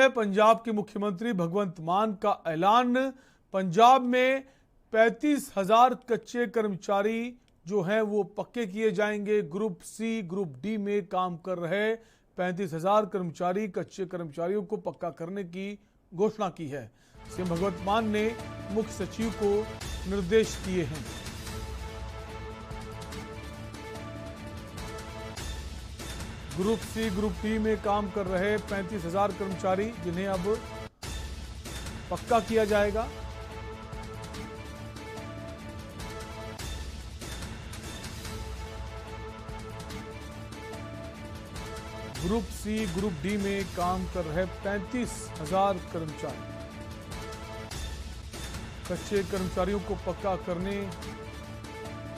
है पंजाब के मुख्यमंत्री भगवंत मान का ऐलान। पंजाब में 35,000 कच्चे कर्मचारी जो हैं वो पक्के किए जाएंगे। ग्रुप सी, ग्रुप डी में काम कर रहे 35,000 कर्मचारी, कच्चे कर्मचारियों को पक्का करने की घोषणा की है। सीएम भगवंत मान ने मुख्य सचिव को निर्देश दिए हैं। ग्रुप सी, ग्रुप डी में काम कर रहे 35,000 कर्मचारी जिन्हें अब पक्का किया जाएगा। ग्रुप सी, ग्रुप डी में काम कर रहे 35,000 कर्मचारी, कच्चे कर्मचारियों को पक्का करने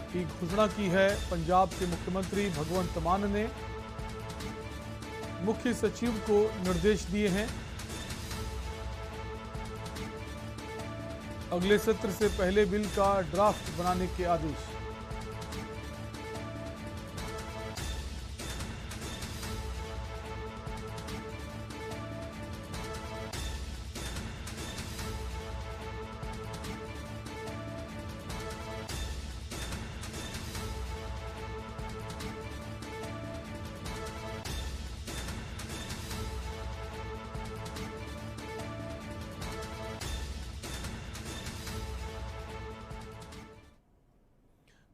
की घोषणा की है पंजाब के मुख्यमंत्री भगवंत मान ने। मुख्य सचिव को निर्देश दिए हैं। अगले सत्र से पहले बिल का ड्राफ्ट बनाने के आदेश।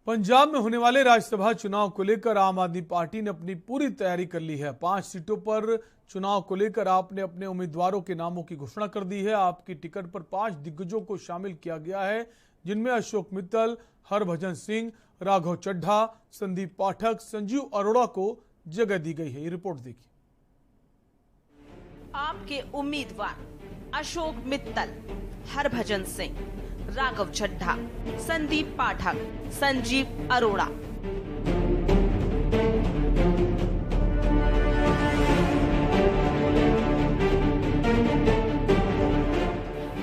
पंजाब में होने वाले राज्यसभा चुनाव को लेकर आम आदमी पार्टी ने अपनी पूरी तैयारी कर ली है। 5 सीटों पर चुनाव को लेकर आपने अपने उम्मीदवारों के नामों की घोषणा कर दी है। आपकी टिकट पर 5 दिग्गजों को शामिल किया गया है, जिनमें अशोक मित्तल, हरभजन सिंह, राघव चड्ढा, संदीप पाठक, संजीव अरोड़ा को जगह दी गई है। ये रिपोर्ट देखिए। आपके उम्मीदवार अशोक मित्तल, हरभजन सिंह, राघव चड्ढा, संदीप पाठक, संजीव अरोड़ा।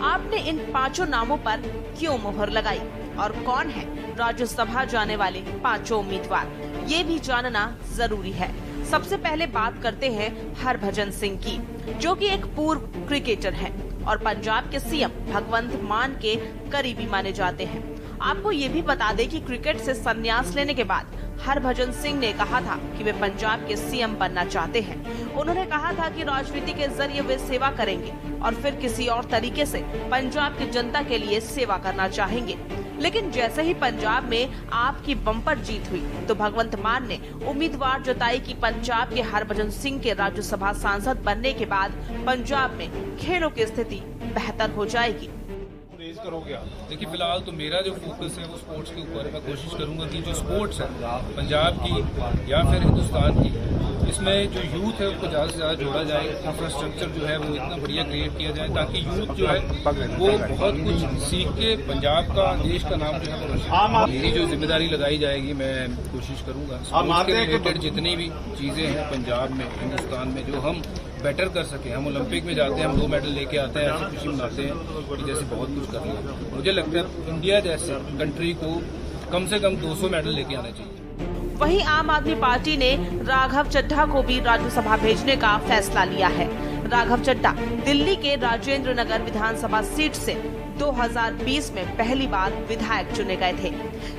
आपने इन 5 नामों पर क्यों मोहर लगाई और कौन है राज्यसभा जाने वाले 5 उम्मीदवार, ये भी जानना जरूरी है। सबसे पहले बात करते हैं हरभजन सिंह की, जो कि एक पूर्व क्रिकेटर हैं और पंजाब के सीएम भगवंत मान के करीबी माने जाते हैं। आपको ये भी बता दें कि क्रिकेट से संन्यास लेने के बाद हरभजन सिंह ने कहा था कि वे पंजाब के सीएम बनना चाहते हैं। उन्होंने कहा था कि राजनीति के जरिए वे सेवा करेंगे और फिर किसी और तरीके से पंजाब की जनता के लिए सेवा करना चाहेंगे। लेकिन जैसे ही पंजाब में आपकी बम्पर जीत हुई तो भगवंत मान ने उम्मीदवार जताई कि पंजाब के हरभजन सिंह के राज्यसभा सांसद बनने के बाद पंजाब में खेलों की स्थिति बेहतर हो जाएगी। देखिए, फिलहाल तो मेरा जो फोकस है वो स्पोर्ट्स के ऊपर है। मैं कोशिश करूंगा कि जो स्पोर्ट्स है पंजाब की या फिर हिंदुस्तान की, इसमें जो यूथ है उसको ज़्यादा से ज़्यादा जोड़ा जाए। इंफ्रास्ट्रक्चर जो है वो इतना बढ़िया क्रिएट किया जाए ताकि यूथ जो है वो बहुत कुछ सीख के पंजाब का, देश का नाम जो है मेरी जो जिम्मेदारी लगाई जाएगी मैं कोशिश करूंगा स्पोर्ट्स के रिलेटेड जितनी भी चीज़ें हैं पंजाब में, हिंदुस्तान में, जो हम बेटर कर सके। हम ओलंपिक में जाते हैं, हम 2 मेडल लेके आते हैं, ऐसी खुशी मनाते हैं कि जैसे बहुत कुछ कर लिया। मुझे लगता है इंडिया जैसे कंट्री को कम से कम 200 मेडल लेके आना चाहिए। वहीं आम आदमी पार्टी ने राघव चड्ढा को भी राज्यसभा भेजने का फैसला लिया है। राघव चड्ढा दिल्ली के राजेंद्र नगर विधानसभा सीट से 2020 में पहली बार विधायक चुने गए थे।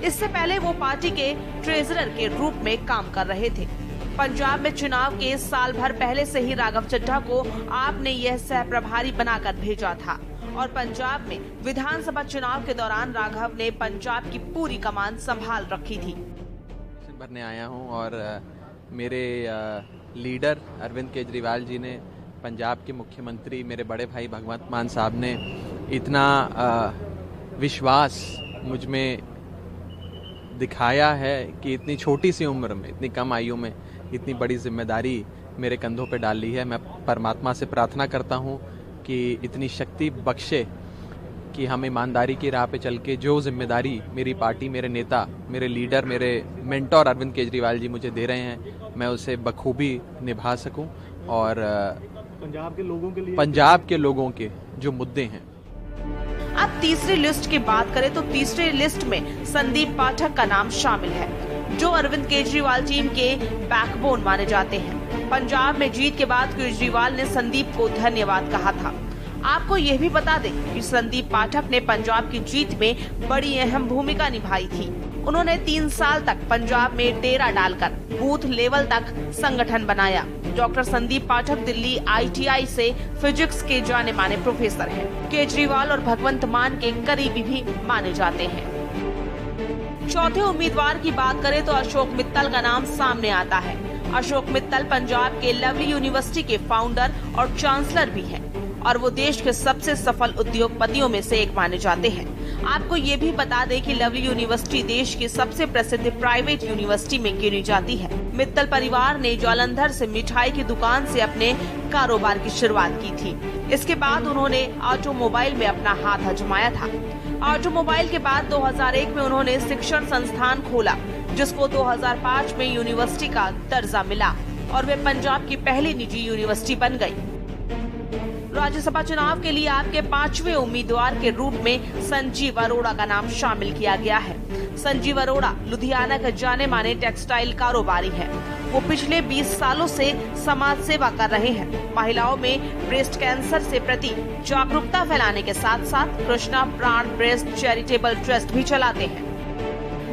इससे पहले वो पार्टी के ट्रेजरर के रूप में काम कर रहे थे। पंजाब में चुनाव के साल भर पहले से ही राघव चड्ढा को आपने यह सह प्रभारी बनाकर भेजा था और पंजाब में विधानसभा चुनाव के दौरान राघव ने पंजाब की पूरी कमान संभाल रखी थी। भरने आया हूं और मेरे लीडर अरविंद केजरीवाल जी ने, पंजाब के मुख्यमंत्री मेरे बड़े भाई भगवंत मान साहब ने इतना विश्वास मुझ में दिखाया है कि इतनी छोटी सी उम्र में, इतनी कम आयु में इतनी बड़ी जिम्मेदारी मेरे कंधों पे डाल ली है। मैं परमात्मा से प्रार्थना करता हूँ कि इतनी शक्ति बख्शे कि हम ईमानदारी की राह पे चल के जो जिम्मेदारी मेरी पार्टी, मेरे नेता, मेरे लीडर, मेरे मेंटोर अरविंद केजरीवाल जी मुझे दे रहे हैं, मैं उसे बखूबी निभा सकूं और पंजाब के लोगों के जो मुद्दे हैं। अब तीसरी लिस्ट की बात करें तो तीसरी लिस्ट में संदीप पाठक का नाम शामिल है, जो अरविंद केजरीवाल टीम के बैकबोन माने जाते हैं। पंजाब में जीत के बाद केजरीवाल ने संदीप को धन्यवाद कहा था। आपको ये भी बता दें कि संदीप पाठक ने पंजाब की जीत में बड़ी अहम भूमिका निभाई थी। उन्होंने 3 साल तक पंजाब में डेरा डालकर बूथ लेवल तक संगठन बनाया। डॉक्टर संदीप पाठक दिल्ली ITI से फिजिक्स के जाने माने प्रोफेसर हैं। केजरीवाल और भगवंत मान के करीबी भी माने जाते हैं। चौथे उम्मीदवार की बात करें तो अशोक मित्तल का नाम सामने आता है। अशोक मित्तल पंजाब के लवली यूनिवर्सिटी के फाउंडर और चांसलर भी हैं और वो देश के सबसे सफल उद्योगपतियों में से एक माने जाते हैं। आपको ये भी बता दें कि लवली यूनिवर्सिटी देश की सबसे प्रसिद्ध प्राइवेट यूनिवर्सिटी में गिनी जाती है। मित्तल परिवार ने जालंधर से मिठाई की दुकान से अपने कारोबार की शुरुआत की थी। इसके बाद उन्होंने ऑटोमोबाइल में अपना हाथ आजमाया था। ऑटोमोबाइल के बाद 2001 में उन्होंने शिक्षण संस्थान खोला, जिसको 2005 में यूनिवर्सिटी का दर्जा मिला और वे पंजाब की पहली निजी यूनिवर्सिटी बन गई। राज्यसभा चुनाव के लिए आपके 5वें उम्मीदवार के रूप में संजीव अरोड़ा का नाम शामिल किया गया है। संजीव अरोड़ा लुधियाना के जाने माने टेक्सटाइल कारोबारी हैं। वो पिछले 20 सालों से समाज सेवा कर रहे हैं। महिलाओं में ब्रेस्ट कैंसर से प्रति जागरूकता फैलाने के साथ साथ कृष्णा प्राण ब्रेस्ट चैरिटेबल ट्रस्ट भी चलाते हैं।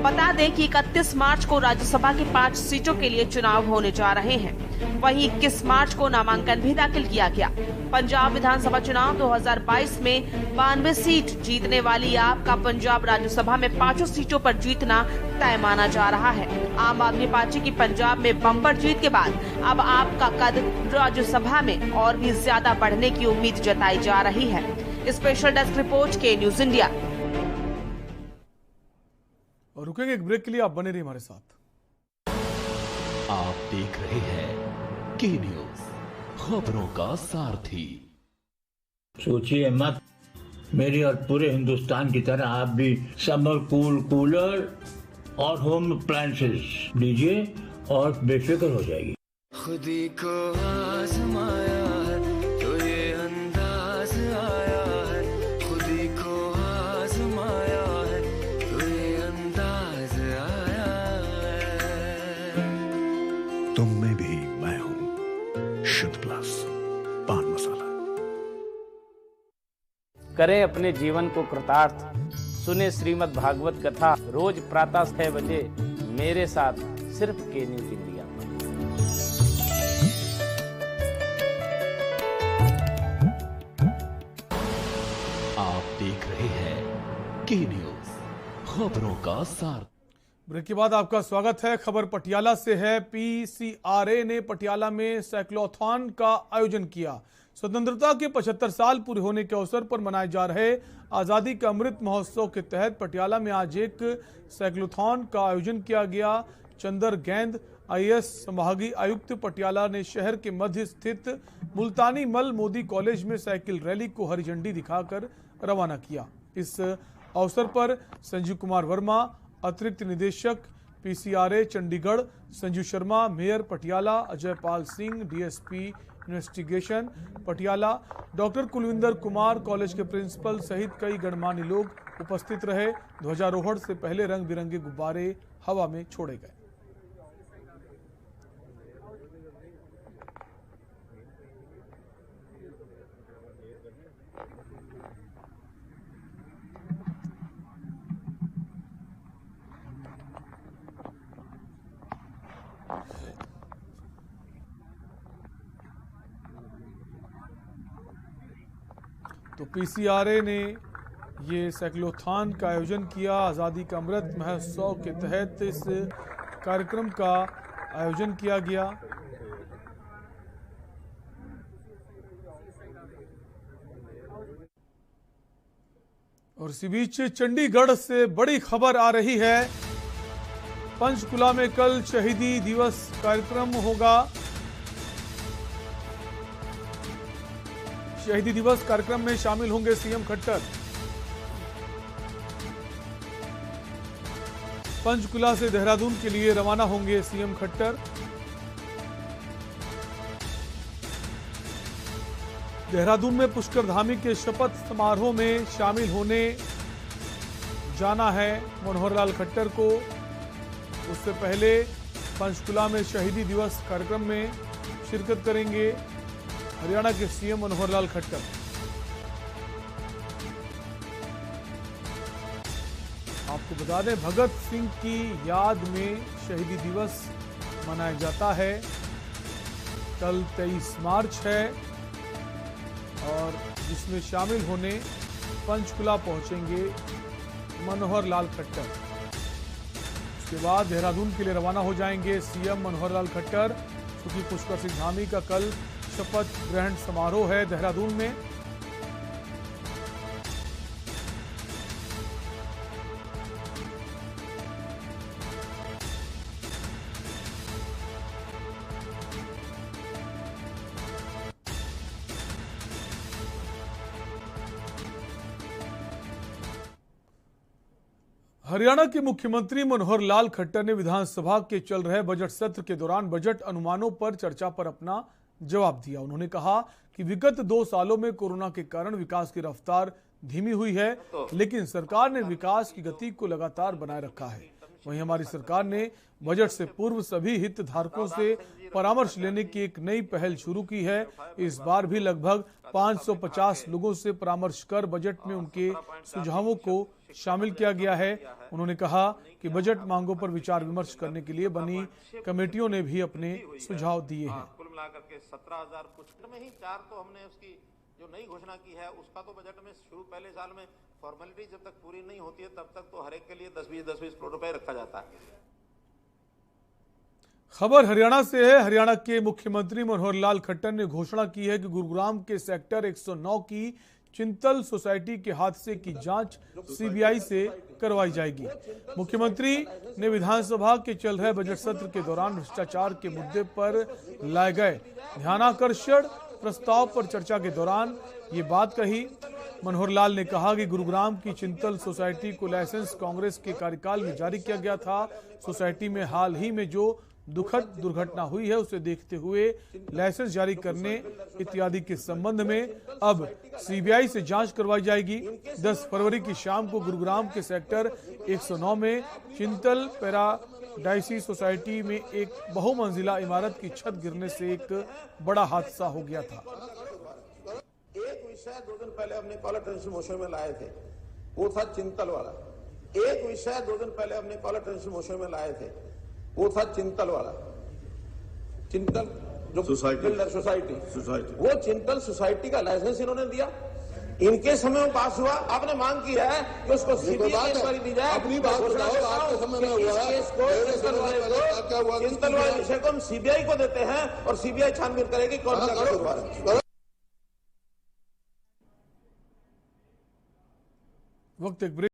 बता दें कि 31 मार्च को राज्यसभा की 5 सीटों के लिए चुनाव होने जा रहे हैं। वहीं 21 मार्च को नामांकन भी दाखिल किया गया। पंजाब विधानसभा चुनाव 2022 में 92 सीट जीतने वाली आपका पंजाब राज्यसभा में 5 सीटों पर जीतना तय माना जा रहा है। आम आदमी पार्टी की पंजाब में बम्पर जीत के बाद अब आपका कद राज्यसभा में और भी ज्यादा बढ़ने की उम्मीद जताई जा रही है। स्पेशल डेस्क रिपोर्ट के न्यूज इंडिया। और रुकेंगे एक ब्रेक के लिए, आप बने रहिए हमारे साथ। आप देख रहे हैं के न्यूज, खबरों का सारथी। सोचिए मत, मेरी और पूरे हिंदुस्तान की तरह आप भी समर कूलर और होम अप्लायंसेस लीजिए और बेफिक्र हो जाएगी। खुदी को आजमाया है तो ये अंदाज आया है, खुदी को आजमाया है तो ये अंदाज आया है। तुम में भी मैं हूं, शुद्ध प्लस पान मसाला। करें अपने जीवन को कृतार्थ, सुने श्रीमद् भागवत कथा रोज प्रातः 6 बजे मेरे साथ सिर्फ के न्यूज इंडिया पर। आप देख रहे हैं के न्यूज, खबरों का सार। ब्रेक के बाद आपका स्वागत है। खबर पटियाला से है। PCRA ने पटियाला में साइक्लोथॉन का आयोजन किया। स्वतंत्रता के 75 साल पूरे होने के अवसर पर मनाए जा रहे आज़ादी का अमृत महोत्सव के तहत पटियाला में आज एक साइक्लोथॉन का आयोजन किया गया। चंदर गेंद IAS संभागीय आयुक्त पटियाला ने शहर के मध्य स्थित मुल्तानी मल मोदी कॉलेज में साइकिल रैली को हरी झंडी दिखाकर रवाना किया। इस अवसर पर संजीव कुमार वर्मा, अतिरिक्त निदेशक PCRA Chandigarh, Sanju Sharma, mayor Patiala, Ajay Pal Singh, DSP investigation Patiala, doctor Kulwinder Kumar, college के प्रिंसिपल सहित कई गणमान्य लोग उपस्थित रहे। ध्वजारोहण से पहले रंग बिरंगे गुब्बारे हवा में छोड़े गए। तो PCRA ने ये साइक्लोथॉन का आयोजन किया। आज़ादी का अमृत महोत्सव के तहत इस कार्यक्रम का आयोजन किया गया। और इसी बीच चंडीगढ़ से बड़ी खबर आ रही है। पंचकुला में कल शहीदी दिवस कार्यक्रम होगा। शहीदी दिवस कार्यक्रम में शामिल होंगे CM खट्टर। पंचकुला से देहरादून के लिए रवाना होंगे CM खट्टर। देहरादून में पुष्कर धामी के शपथ समारोह में शामिल होने जाना है मनोहर लाल खट्टर को। उससे पहले पंचकुला में शहीदी दिवस कार्यक्रम में शिरकत करेंगे हरियाणा के सीएम मनोहर लाल खट्टर। आपको बता दें, भगत सिंह की याद में शहीदी दिवस मनाया जाता है। कल 23 मार्च है और जिसमें शामिल होने पंचकुला पहुंचेंगे मनोहर लाल खट्टर। उसके बाद देहरादून के लिए रवाना हो जाएंगे सीएम मनोहर लाल खट्टर, क्योंकि पुष्कर सिंह धामी का कल शपथ ग्रहण समारोह है देहरादून में। हरियाणा के मुख्यमंत्री मनोहर लाल खट्टर ने विधानसभा के चल रहे बजट सत्र के दौरान बजट अनुमानों पर चर्चा पर अपना जवाब दिया। उन्होंने कहा कि विगत 2 सालों में कोरोना के कारण विकास की रफ्तार धीमी हुई है, लेकिन सरकार ने विकास की गति को लगातार बनाए रखा है। वहीं हमारी सरकार ने बजट से पूर्व सभी हितधारकों से परामर्श लेने की एक नई पहल शुरू की है। इस बार भी लगभग 550 लोगों से परामर्श कर बजट में उनके सुझावों को शामिल किया गया है। उन्होंने कहा कि बजट मांगों पर विचार विमर्श करने के लिए बनी कमेटियों ने भी अपने सुझाव दिए हैं। कुल मिलाकर के 17,000 कुछ में ही 4 तो हमने उसकी जो नई घोषणा की है उसका तो बजट में शुरू पहले साल में फॉर्मेलिटी जब तक पूरी नहीं होती है तब तक तो हर एक के लिए 10-20 करोड़ रुपए रखा जाता है। खबर हरियाणा से है। हरियाणा के मुख्यमंत्री मनोहर लाल खट्टर ने घोषणा की है कि गुरुग्राम के सेक्टर 109 की चिंतल सोसाइटी के हादसे की जांच सीबीआई से करवाई जाएगी। मुख्यमंत्री ने विधानसभा के चल रहे बजट सत्र के दौरान भ्रष्टाचार के मुद्दे पर लाए गए ध्यानाकर्षण प्रस्ताव पर चर्चा के दौरान ये बात कही। मनोहर लाल ने कहा कि गुरुग्राम की चिंतल सोसाइटी को लाइसेंस कांग्रेस के कार्यकाल में जारी किया गया था। सोसाइटी में हाल ही में जो दुखद दुर्घटना हुई है उसे देखते हुए लाइसेंस जारी करने इत्यादि के संबंध में अब सीबीआई से जांच करवाई जाएगी। 10 फरवरी की शाम को गुरुग्राम के सेक्टर 109 में चिंतल पैराडाइसी सोसाइटी में एक बहुमंजिला इमारत की छत गिरने से एक बड़ा हादसा हो गया था। एक विषय 2 दिन पहले अपने कॉलर टेंशन मोशन में लाए थे, वो था चिंतल वाला। एक विषय 2 दिन पहले अपने कॉलर टेंशन मोशन में लाए थे, वो था चिंतल वाला। चिंतल जो सोसाइटी वो चिंतल सोसाइटी का लाइसेंस इन्होंने दिया। इनके समय में पास हुआ, आपने मांग की है कि उसको सीबीआई इंक्वायरी दी जाए। अपनी बात बताओ, आपके समय में हुआ है चिंतल वाले विषय को हम सीबीआई को देते हैं और सीबीआई छानबीन करेगी कौन सा कसूरवार है। वक्त एक ब्रेक।